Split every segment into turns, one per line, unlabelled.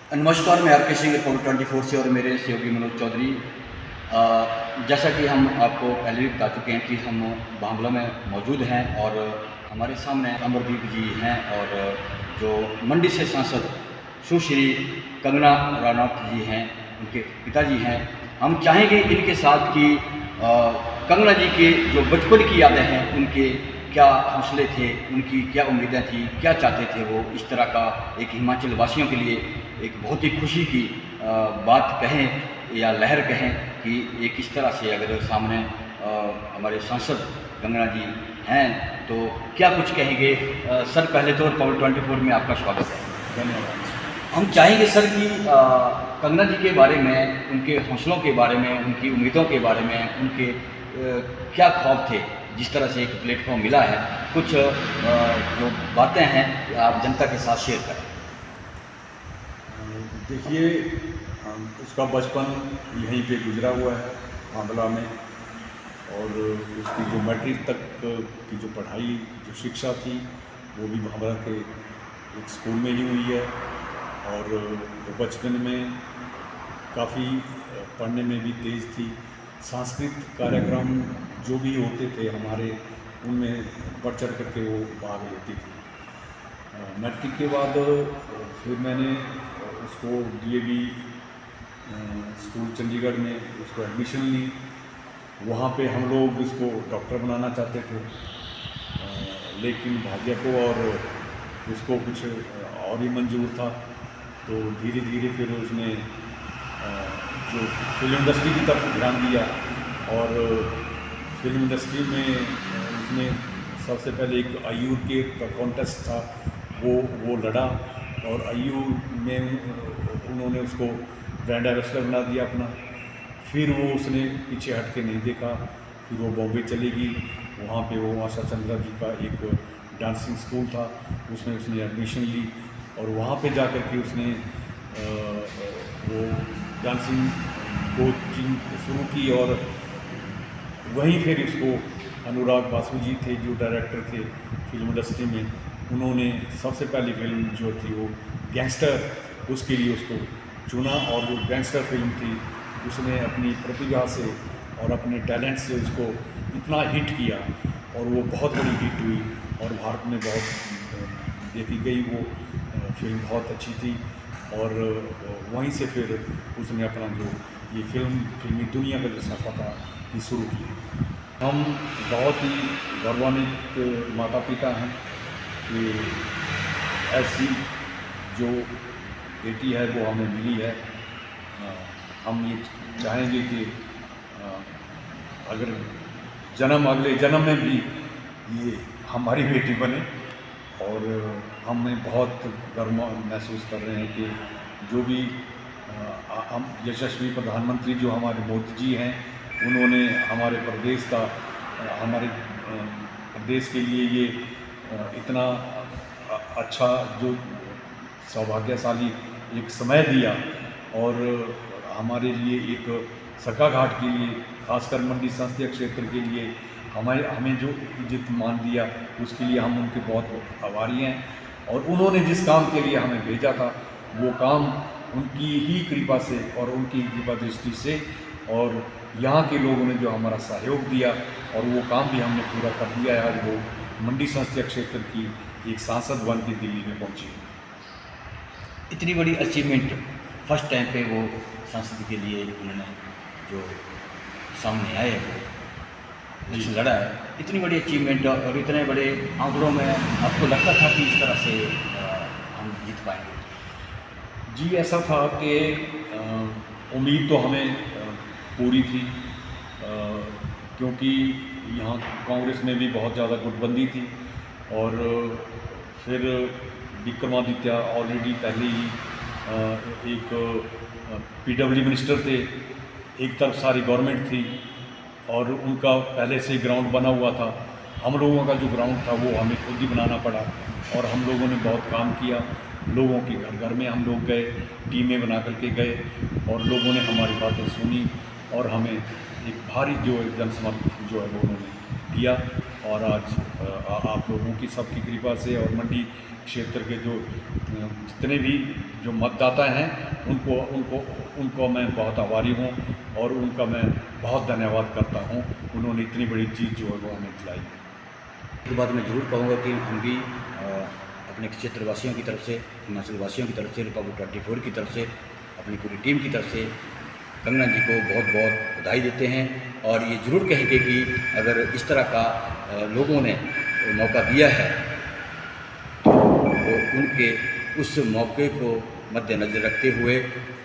नमस्कार, मैं आर के सिंह रिपोर्टर 24 से और मेरे सहयोगी मनोज चौधरी। जैसा कि हम आपको पहले भी बता चुके हैं कि हम बांग्ला में मौजूद हैं और हमारे सामने अमरदीप जी हैं और जो मंडी से सांसद सुश्री कंगना रनौत जी हैं, उनके पिताजी हैं। हम चाहेंगे इनके साथ कि कंगना जी के जो बचपन की यादें हैं, उनके क्या हौसले थे, उनकी क्या उम्मीदें थी, क्या चाहते थे वो, इस तरह का एक हिमाचल वासियों के लिए एक बहुत ही खुशी की बात कहें या लहर कहें कि ये किस तरह से अगर सामने हमारे सांसद कंगना जी हैं तो क्या कुछ कहेंगे। सर, पहले तो पॉवर 24 में आपका स्वागत है।
धन्यवाद।
हम चाहेंगे सर कि कंगना जी के बारे में, उनके हौसलों के बारे में, उनकी उम्मीदों के बारे में, उनके क्या ख्वाब थे, जिस तरह से एक प्लेटफॉर्म मिला है, कुछ जो बातें हैं आप जनता के साथ शेयर करें।
देखिए, उसका बचपन यहीं पे गुजरा हुआ है बांग्ला में, और उसकी जो मैट्रिक तक की जो पढ़ाई, जो शिक्षा थी, वो भी बांग्ला के एक स्कूल में ही हुई है। और वो बचपन में काफ़ी पढ़ने में भी तेज़ थी। सांस्कृतिक कार्यक्रम जो भी होते थे हमारे, उनमें बढ़ चढ़ करके वो भाग लेती थी। मैट्रिक के बाद फिर मैंने उसको डीएवी स्कूल चंडीगढ़ में उसको एडमिशन ली। वहाँ पे हम लोग उसको डॉक्टर बनाना चाहते थे, लेकिन भाग्य को और उसको कुछ और ही मंजूर था। तो धीरे धीरे फिर उसने जो फिल्म इंडस्ट्री की तरफ ध्यान दिया, और फिल्म इंडस्ट्री में उसने सबसे पहले एक आईयूर के कॉन्टेस्ट था, वो लड़ा, और आईयूर में उन्होंने उसको ब्रांड एम्बेसडर बना दिया अपना। फिर वो उसने पीछे हट के नहीं देखा, फिर वो बॉम्बे चली गई। वहाँ पे वो आशा चंद्रा जी का एक डांसिंग स्कूल था, उसमें उसने एडमिशन ली, और वहाँ पे जा कर के उसने वो डांसिंग कोचिंग शुरू की। और वहीं फिर इसको अनुराग बासु जी थे जो डायरेक्टर थे फिल्म इंडस्ट्री में, उन्होंने सबसे पहली फिल्म जो थी वो गैंगस्टर, उसके लिए उसको चुना। और वो गैंगस्टर फिल्म थी, उसने अपनी प्रतिभा से और अपने टैलेंट से उसको इतना हिट किया, और वो बहुत बड़ी हिट हुई और भारत में बहुत देखी गई। वो फिल्म बहुत अच्छी थी, और वहीं से फिर उसने अपना जो ये फिल्मी दुनिया का जो सफ़र था ये शुरू किया। हम बहुत ही गौरवान्वित माता पिता हैं कि ऐसी जो बेटी है वो हमें मिली है। हम ये चाहेंगे कि अगर अगले जन्म में भी ये हमारी बेटी बने। और हमें बहुत गर्व महसूस कर रहे हैं कि जो भी हम यशस्वी प्रधानमंत्री जो हमारे मोदी जी हैं, उन्होंने हमारे प्रदेश के लिए ये इतना अच्छा जो सौभाग्यशाली एक समय दिया, और हमारे लिए एक सरका घाट के लिए, खासकर मंडी संसदीय क्षेत्र के लिए हमें जो इज्जत मान दिया, उसके लिए हम उनके बहुत आभारी हैं। और उन्होंने जिस काम के लिए हमें भेजा था, वो काम उनकी ही कृपा से और उनकी कृपा दृष्टि से, और यहाँ के लोगों ने जो हमारा सहयोग दिया, और वो काम भी हमने पूरा कर दिया है। आज वो मंडी संसदीय क्षेत्र की एक सांसद बन के दिल्ली में पहुँची।
इतनी बड़ी अचीवमेंट फर्स्ट टाइम पे वो संसद के लिए उन्होंने जो सामने आए, वो इलेक्शन लड़ा है, इतनी बड़ी अचीवमेंट और इतने बड़े आंकड़ों में आपको लगता था कि इस तरह से हम जीत पाएंगे?
जी, ऐसा था कि उम्मीद तो हमें पूरी थी, क्योंकि यहाँ कांग्रेस में भी बहुत ज़्यादा गुटबंदी थी। और फिर विक्रमादित्य ऑलरेडी पहले ही एक पीडब्ल्यू मिनिस्टर थे, एक तरफ सारी गवर्नमेंट थी, और उनका पहले से ग्राउंड बना हुआ था। हम लोगों का जो ग्राउंड था वो हमें खुद ही बनाना पड़ा, और हम लोगों ने बहुत काम किया। लोगों के घर घर में हम लोग गए, टीमें बना करके गए, और लोगों ने हमारी बातें सुनी, और हमें एक भारी जो जनसमर्थन जो है वो उन्होंने दिया। और आज आप लोगों की सबकी कृपा से और मंडी क्षेत्र के जो जितने भी जो मतदाता हैं उनको मैं बहुत आभारी हूँ और उनका मैं बहुत धन्यवाद करता हूँ। उन्होंने इतनी बड़ी जीत जो है वो हमें दिलाई।
एक बात मैं ज़रूर कहूँगा कि हम भी अपने क्षेत्रवासियों की तरफ से, हिमाचल वासियों की तरफ से, रिपब्लिक 24 की तरफ से, अपनी पूरी टीम की तरफ से कंगना जी को बहुत बहुत बधाई देते हैं और ये ज़रूर कहेंगे कि अगर इस तरह का लोगों ने मौका दिया है तो वो उनके उस मौके को मद्देनज़र रखते हुए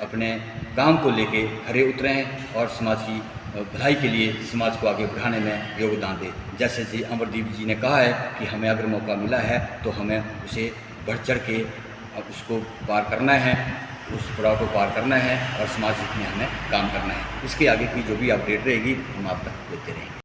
अपने काम को लेके खरे उतरें और समाज की भलाई के लिए समाज को आगे बढ़ाने में योगदान दें। जैसे कि अमरदीप जी ने कहा है कि हमें अगर मौका मिला है तो हमें उसे बढ़ चढ़ के उसको पार करना है, उस पड़ाव को पार करना है और समाज हित में हमें काम करना है। इसके आगे की जो भी अपडेट रहेगी हम आप तक देते रहेंगे।